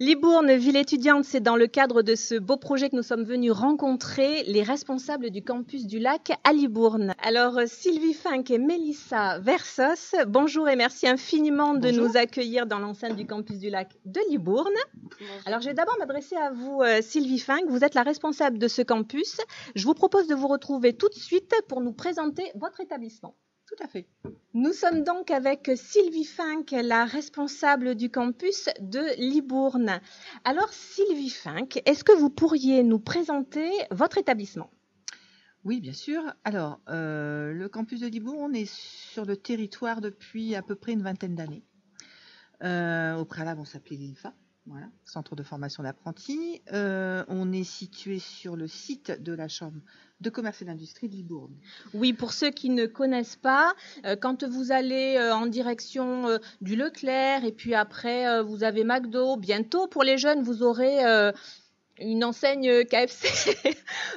Libourne, ville étudiante, c'est dans le cadre de ce beau projet que nous sommes venus rencontrer les responsables du campus du Lac à Libourne. Alors, Sylvie Fink et Mélissa Versos, bonjour et merci infiniment de nous accueillir dans l'enceinte du campus du Lac de Libourne. Bonjour. Alors, je vais d'abord m'adresser à vous, Sylvie Fink. Vous êtes la responsable de ce campus. Je vous propose de vous retrouver tout de suite pour nous présenter votre établissement. Tout à fait. Nous sommes donc avec Sylvie Fink, la responsable du campus de Libourne. Alors Sylvie Fink, est-ce que vous pourriez nous présenter votre établissement ? Oui, bien sûr. Alors, le campus de Libourne est sur le territoire depuis à peu près une vingtaine d'années. Au préalable, on s'appelait l'INFA, voilà, Centre de formation d'apprentis. On est situé sur le site de la Chambre de commerce et d'industrie de Libourne. Oui, pour ceux qui ne connaissent pas, quand vous allez en direction du Leclerc et puis après vous avez McDo, bientôt pour les jeunes vous aurez une enseigne KFC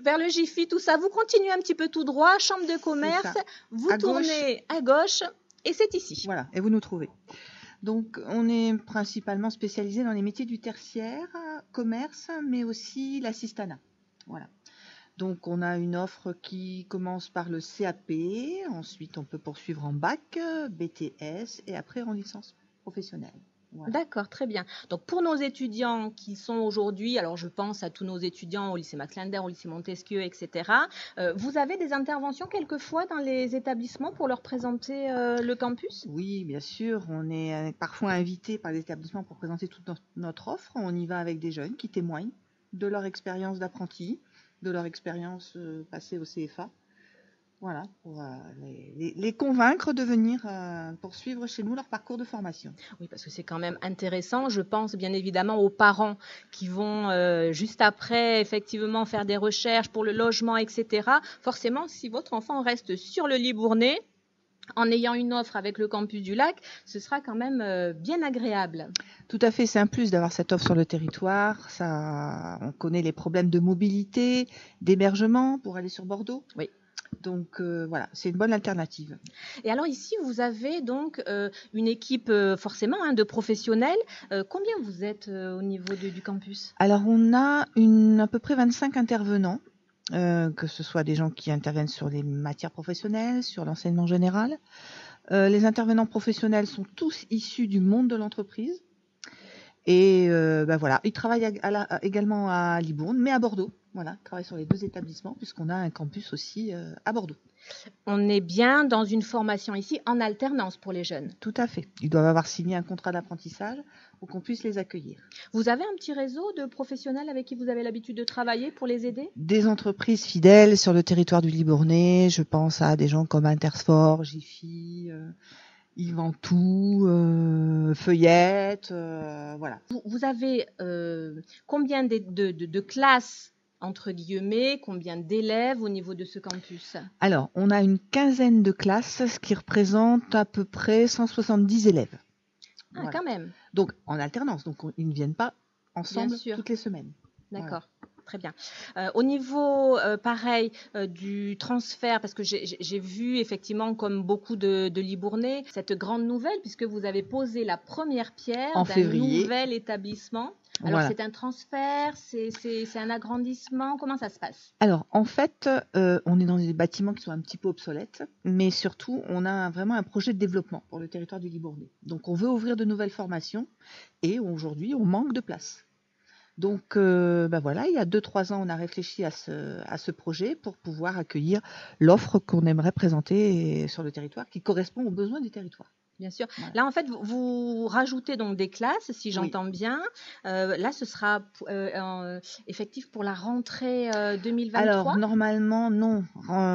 vers le Jiffy, tout ça. Vous continuez un petit peu tout droit, chambre de commerce, vous tournez à gauche et c'est ici. Voilà, et vous nous trouvez. Donc, on est principalement spécialisé dans les métiers du tertiaire, commerce, mais aussi l'assistanat. Voilà. Donc, on a une offre qui commence par le CAP, ensuite on peut poursuivre en bac, BTS et après en licence professionnelle. Voilà. D'accord, très bien. Donc, pour nos étudiants qui sont aujourd'hui, alors je pense à tous nos étudiants au lycée McLender, au lycée Montesquieu, etc. Vous avez des interventions quelquefois dans les établissements pour leur présenter le campus ? Oui, bien sûr. On est parfois invité par les établissements pour présenter toute notre offre. On y va avec des jeunes qui témoignent de leur expérience d'apprenti, de leur expérience passée au CFA. Voilà, pour les convaincre de venir poursuivre chez nous leur parcours de formation. Oui, parce que c'est quand même intéressant. Je pense bien évidemment aux parents qui vont juste après effectivement faire des recherches pour le logement, etc. Forcément, si votre enfant reste sur le Libournais, en ayant une offre avec le campus du Lac, ce sera quand même bien agréable. Tout à fait, c'est un plus d'avoir cette offre sur le territoire. On connaît les problèmes de mobilité, d'hébergement pour aller sur Bordeaux. Oui. Donc voilà, c'est une bonne alternative. Et alors ici, vous avez donc une équipe forcément de professionnels. Combien vous êtes au niveau du campus ? Alors on a à peu près 25 intervenants. Que ce soit des gens qui interviennent sur les matières professionnelles, sur l'enseignement général. Les intervenants professionnels sont tous issus du monde de l'entreprise. Et voilà, ils travaillent également à Libourne, mais à Bordeaux. Voilà, ils travaillent sur les deux établissements puisqu'on a un campus aussi à Bordeaux. On est bien dans une formation ici en alternance pour les jeunes. Tout à fait. Ils doivent avoir signé un contrat d'apprentissage pour qu'on puisse les accueillir. Vous avez un petit réseau de professionnels avec qui vous avez l'habitude de travailler pour les aider ? Des entreprises fidèles sur le territoire du Libournais. Je pense à des gens comme Intersport, Jiffy, Yventou, Feuillette, voilà. Vous avez combien de classes entre guillemets, combien d'élèves au niveau de ce campus ? Alors, on a une quinzaine de classes, ce qui représente à peu près 170 élèves. Ah, voilà. Quand même. Donc, en alternance, donc ils ne viennent pas ensemble toutes les semaines. D'accord. Voilà. Très bien. Au niveau, pareil, du transfert, parce que j'ai vu effectivement, comme beaucoup de Libournais, cette grande nouvelle, puisque vous avez posé la première pierre d'un nouvel établissement. Alors, voilà. C'est un transfert, c'est un agrandissement, comment ça se passe ? Alors, en fait, on est dans des bâtiments qui sont un petit peu obsolètes, mais surtout, on a vraiment un projet de développement pour le territoire du Libournais. Donc, on veut ouvrir de nouvelles formations et aujourd'hui, on manque de place. Donc, voilà, il y a 2-3 ans, on a réfléchi à ce projet pour pouvoir accueillir l'offre qu'on aimerait présenter sur le territoire, qui correspond aux besoins du territoire. Bien sûr. Voilà. Là, en fait, vous rajoutez donc des classes, si j'entends bien. Là, ce sera effectif pour la rentrée 2023 ? Alors, normalement, non.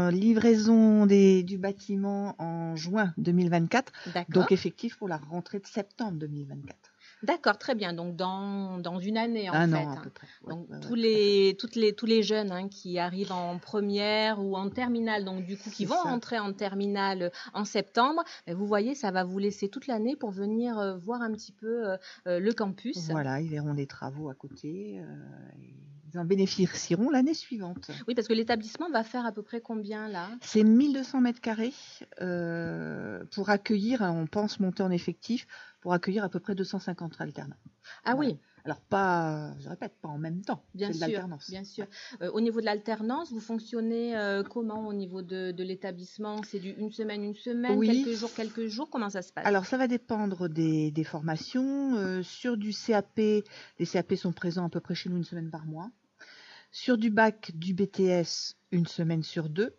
Livraison du bâtiment en juin 2024. Donc, effectif pour la rentrée de septembre 2024. D'accord, très bien. Donc dans une année en fait. An, à peu près. Donc tous les jeunes qui arrivent en première ou en terminale, donc du coup qui vont entrer en terminale en septembre, vous voyez, ça va vous laisser toute l'année pour venir voir un petit peu le campus. Voilà, ils verront les travaux à côté. Ils en bénéficieront l'année suivante. Oui, parce que l'établissement va faire à peu près combien là ? C'est 1200 mètres carrés pour accueillir, on pense monter en effectif, pour accueillir à peu près 250 alternants. Ah voilà. Oui. Alors pas, je répète, pas en même temps, Bien c'est de sûr, l'alternance. bien sûr. Au niveau de l'alternance, vous fonctionnez comment au niveau de l'établissement? C'est du une semaine, Oui. quelques jours, comment ça se passe? Alors ça va dépendre des formations. Sur du CAP, les CAP sont présents à peu près chez nous une semaine par mois. Sur du bac, du BTS, une semaine sur 2.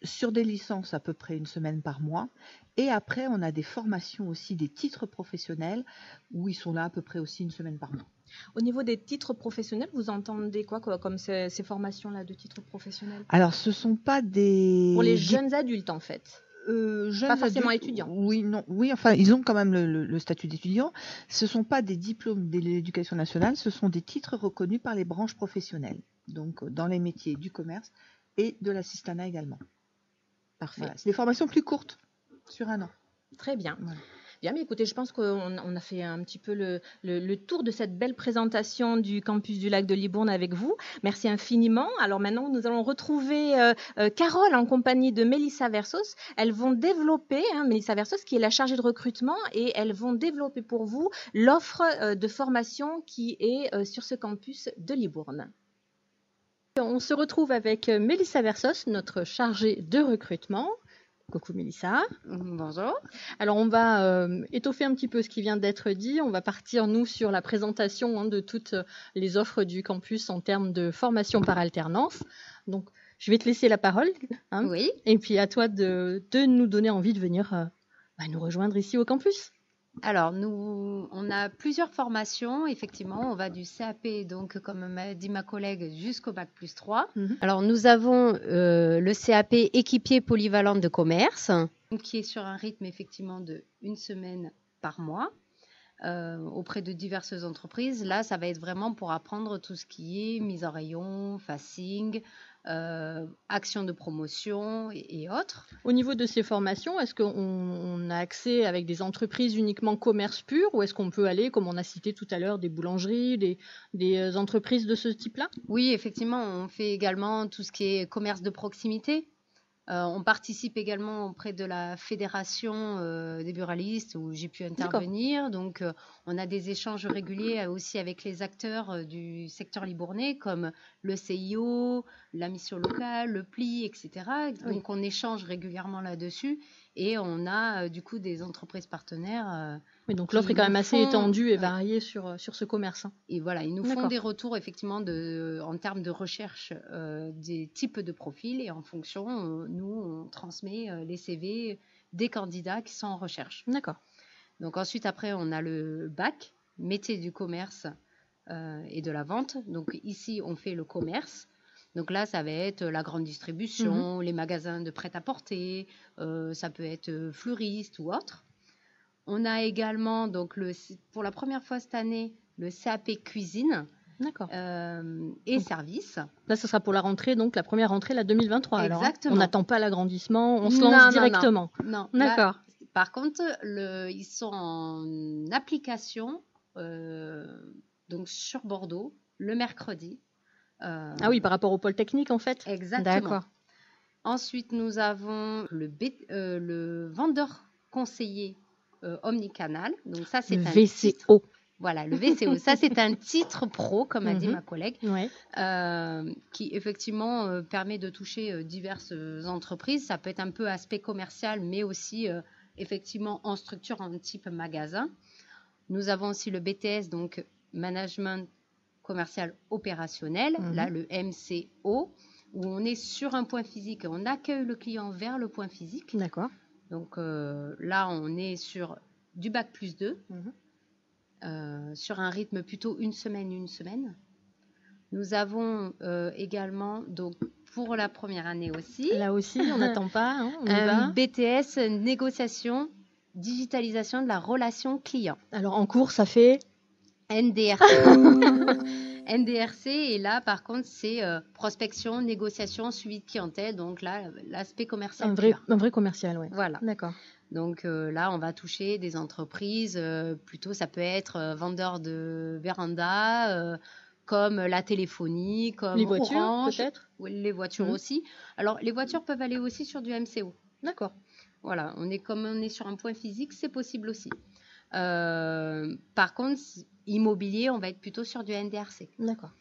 Sur des licences, à peu près une semaine par mois. Et après, on a des formations aussi, des titres professionnels, où ils sont là à peu près aussi une semaine par mois. Au niveau des titres professionnels, vous entendez quoi comme ces formations-là de titres professionnels? Alors, ce ne sont pas des... Pour les jeunes adultes, en fait. Jeunes Pas forcément adultes, étudiants. oui, non, oui, enfin, ils ont quand même le statut d'étudiant. Ce ne sont pas des diplômes de l'éducation nationale, ce sont des titres reconnus par les branches professionnelles, donc dans les métiers du commerce et de l'assistanat également. Parfait. Voilà, c'est des formations plus courtes, sur 1 an. Très bien. Voilà. Bien, mais écoutez, je pense qu'on a fait un petit peu le tour de cette belle présentation du campus du lac de Libourne avec vous. Merci infiniment. Alors maintenant, nous allons retrouver Carole en compagnie de Mélissa Versos. Elles vont développer, Mélissa Versos qui est la chargée de recrutement, et elles vont développer pour vous l'offre de formation qui est sur ce campus de Libourne. On se retrouve avec Mélissa Versos, notre chargée de recrutement. Coucou Mélissa. Bonjour. Alors on va étoffer un petit peu ce qui vient d'être dit. On va partir nous sur la présentation de toutes les offres du campus en termes de formation par alternance. Donc je vais te laisser la parole. Oui. Et puis à toi de nous donner envie de venir nous rejoindre ici au campus. Alors, on a plusieurs formations. Effectivement, on va du CAP, donc comme m'a dit ma collègue, jusqu'au bac plus 3. Alors, nous avons le CAP équipier polyvalente de commerce, qui est sur un rythme effectivement de 1 semaine par mois auprès de diverses entreprises. Là, ça va être vraiment pour apprendre tout ce qui est mise en rayon, facing, actions de promotion et autres. Au niveau de ces formations, est-ce qu'on a accès avec des entreprises uniquement commerce pur, ou est-ce qu'on peut aller, comme on a cité tout à l'heure, des boulangeries, des entreprises de ce type-là? Oui, effectivement, on fait également tout ce qui est commerce de proximité. On participe également auprès de la fédération des buralistes où j'ai pu intervenir. Donc, on a des échanges réguliers aussi avec les acteurs du secteur libournais comme le CIO, la mission locale, le PLI, etc. Donc, on échange régulièrement là-dessus et on a du coup des entreprises partenaires. Oui, donc l'offre est quand même assez étendue et variée sur ce commerce. Et voilà, ils nous font des retours effectivement en termes de recherche des types de profils, et en fonction, nous, on transmet les CV des candidats qui sont en recherche. D'accord. Donc ensuite, après, on a le bac, métier du commerce et de la vente. Donc ici, on fait le commerce. Donc là, ça va être la grande distribution, les magasins de prêt-à-porter, ça peut être fleuriste ou autre. On a également, donc, pour la première fois cette année, le CAP cuisine. D'accord. Et service. Là, ce sera pour la rentrée, donc la première rentrée, la 2023. Exactement. Alors, on n'attend pas l'agrandissement, on se lance directement. Non. D'accord. Là, par contre, ils sont en application donc sur Bordeaux le mercredi. Ah oui, par rapport au pôle technique, en fait. Exactement. D'accord. Ensuite, nous avons le vendeur conseiller omnicanal. Donc ça, c'est le un VCO. Titre. Voilà, le VCO. Ça, c'est un titre pro, comme a dit ma collègue, qui effectivement permet de toucher diverses entreprises. Ça peut être un peu aspect commercial, mais aussi effectivement en structure, en type magasin. Nous avons aussi le BTS, donc management commercial opérationnel, là le MCO, où on est sur un point physique, on accueille le client vers le point physique. D'accord. Donc là, on est sur du bac plus 2, sur un rythme plutôt 1 semaine. Nous avons également, donc pour la première année aussi, là aussi, on n'attend pas, on y un va. BTS négociation, digitalisation de la relation client. Alors en cours, ça fait NDRC. NDRC, et là par contre c'est prospection, négociation, suivi de clientèle, donc là l'aspect commercial. Un vrai commercial, oui. Voilà. D'accord. Donc là on va toucher des entreprises, plutôt ça peut être vendeur de véranda, comme la téléphonie, comme les voitures Orange, peut-être. Les voitures aussi. Alors les voitures peuvent aller aussi sur du MCO. D'accord. Voilà, comme on est sur un point physique, c'est possible aussi. Par contre, immobilier, on va être plutôt sur du NDRC. D'accord.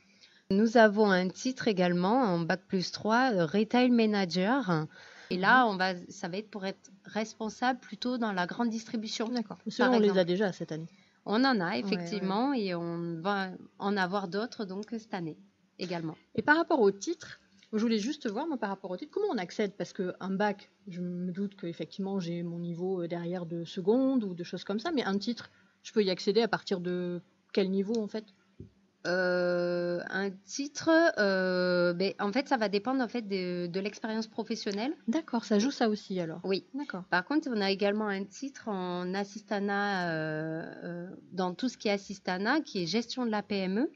Nous avons un titre également en Bac+3, Retail Manager. Et là, ça va être pour être responsable plutôt dans la grande distribution. D'accord. Ceux-là, on les a déjà cette année. On en a effectivement et on va en avoir d'autres donc cette année également. Et par rapport au titre, je voulais juste voir, moi, par rapport au titre, comment on accède? Parce qu'un bac, je me doute qu'effectivement, j'ai mon niveau derrière de seconde ou de choses comme ça, mais un titre, je peux y accéder à partir de quel niveau, en fait? Un titre, en fait, ça va dépendre en fait de l'expérience professionnelle. D'accord, ça joue ça aussi alors. Oui. D'accord. Par contre, on a également un titre en assistanat, dans tout ce qui est assistanat, qui est gestion de la PME,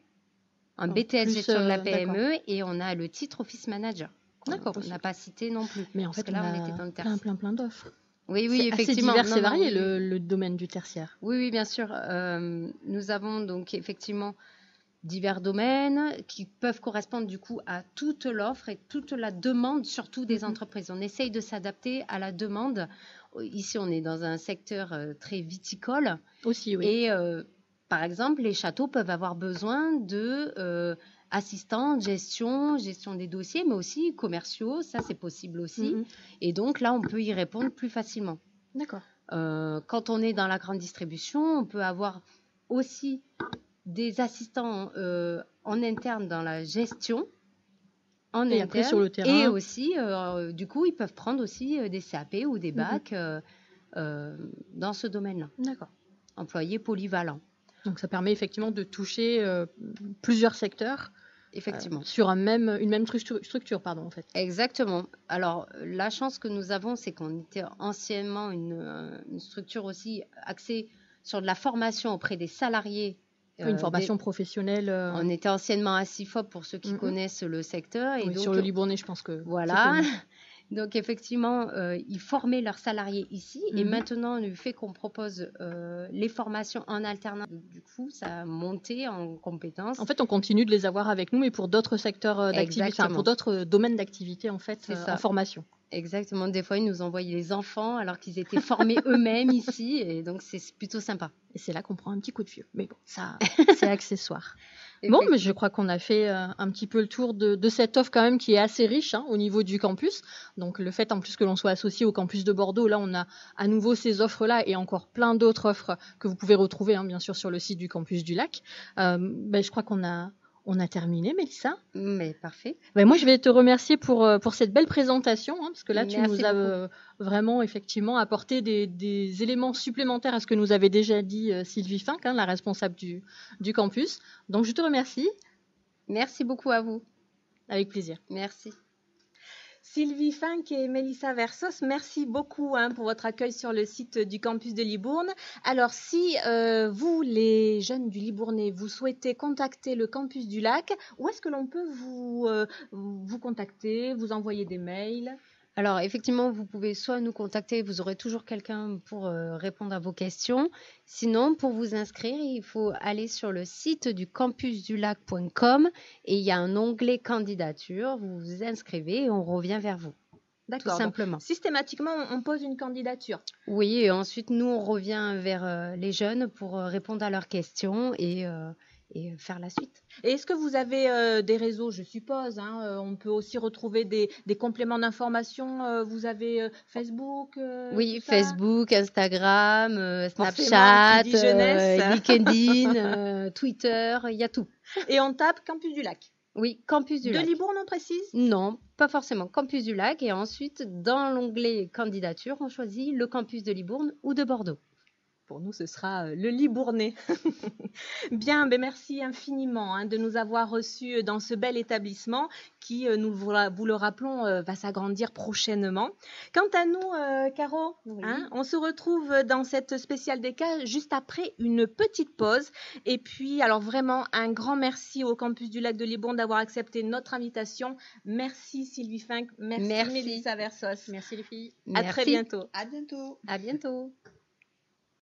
un BTS gestion de la PME, et on a le titre Office Manager. D'accord. On n'a pas cité non plus. Mais en fait, là, on était dans le tertiaire. Plein d'offres. Oui, c'est effectivement. C'est assez divers et varié le domaine du tertiaire. Oui, bien sûr. Nous avons donc effectivement divers domaines qui peuvent correspondre du coup à toute l'offre et toute la demande, surtout des entreprises. On essaye de s'adapter à la demande. Ici, on est dans un secteur très viticole. Aussi, oui. Et par exemple, les châteaux peuvent avoir besoin de assistants, gestion des dossiers, mais aussi commerciaux. Ça, c'est possible aussi. Et donc là, on peut y répondre plus facilement. D'accord. Quand on est dans la grande distribution, on peut avoir aussi des assistants en interne dans la gestion, et après sur le terrain. Et aussi, du coup, ils peuvent prendre aussi des CAP ou des bacs dans ce domaine-là. D'accord. Employés polyvalents. Donc ça permet effectivement de toucher plusieurs secteurs. Effectivement. Sur une même structure, en fait. Exactement. Alors, la chance que nous avons, c'est qu'on était anciennement une structure aussi axée sur de la formation auprès des salariés. Une formation professionnelle. On était anciennement à CIFOP pour ceux qui connaissent le secteur. Et donc, sur le Libournais, je pense que. Voilà. Donc, effectivement, ils formaient leurs salariés ici. Et maintenant, du fait qu'on propose les formations en alternance, du coup, ça a monté en compétences. En fait, on continue de les avoir avec nous, mais pour d'autres secteurs d'activité, pour d'autres domaines d'activité, en fait, en formation. Exactement. Des fois, ils nous envoyaient les enfants alors qu'ils étaient formés eux-mêmes ici. Et donc, c'est plutôt sympa. Et c'est là qu'on prend un petit coup de vieux. Mais bon, ça, c'est accessoire. Bon, mais je crois qu'on a fait un petit peu le tour de cette offre quand même qui est assez riche au niveau du campus. Donc, le fait en plus que l'on soit associé au campus de Bordeaux, là, on a à nouveau ces offres-là et encore plein d'autres offres que vous pouvez retrouver, bien sûr, sur le site du campus du Lac. Je crois qu'on a terminé, Mélissa. Mais parfait. Moi, je vais te remercier pour cette belle présentation, parce que là, tu nous as vraiment, effectivement, apporté des éléments supplémentaires à ce que nous avait déjà dit Sylvie Fink, la responsable du campus. Donc, je te remercie. Merci beaucoup à vous. Avec plaisir. Merci. Sylvie Fink et Mélissa Versos, merci beaucoup pour votre accueil sur le site du campus de Libourne. Alors, si vous, les jeunes du Libournais, vous souhaitez contacter le campus du Lac, où est-ce que l'on peut vous contacter, vous envoyer des mails ? Alors, effectivement, vous pouvez soit nous contacter, vous aurez toujours quelqu'un pour répondre à vos questions. Sinon, pour vous inscrire, il faut aller sur le site du campusdulac.com et il y a un onglet candidature. Vous vous inscrivez et on revient vers vous. D'accord. Tout simplement. Systématiquement, on pose une candidature. Oui, et ensuite, nous, on revient vers les jeunes pour répondre à leurs questions et faire la suite. Et est-ce que vous avez des réseaux, je suppose on peut aussi retrouver des compléments d'information. Vous avez Facebook Oui, Facebook, Instagram, Snapchat, LinkedIn, Twitter, il y a tout. Et on tape Campus du Lac. Oui, Campus du Lac. De Libourne, on précise ? Non, pas forcément. Campus du Lac. Et ensuite, dans l'onglet candidature, on choisit le campus de Libourne ou de Bordeaux. Pour nous, ce sera le Libournais. Bien, merci infiniment de nous avoir reçus dans ce bel établissement qui, nous vous le rappelons, va s'agrandir prochainement. Quant à nous, Caro, oui. On se retrouve dans cette spéciale des cas juste après une petite pause. Et puis, alors vraiment, un grand merci au campus du Lac de Libourne d'avoir accepté notre invitation. Merci Sylvie Fink, merci Mélissa Versos. Merci les filles. À très bientôt. À bientôt. À bientôt.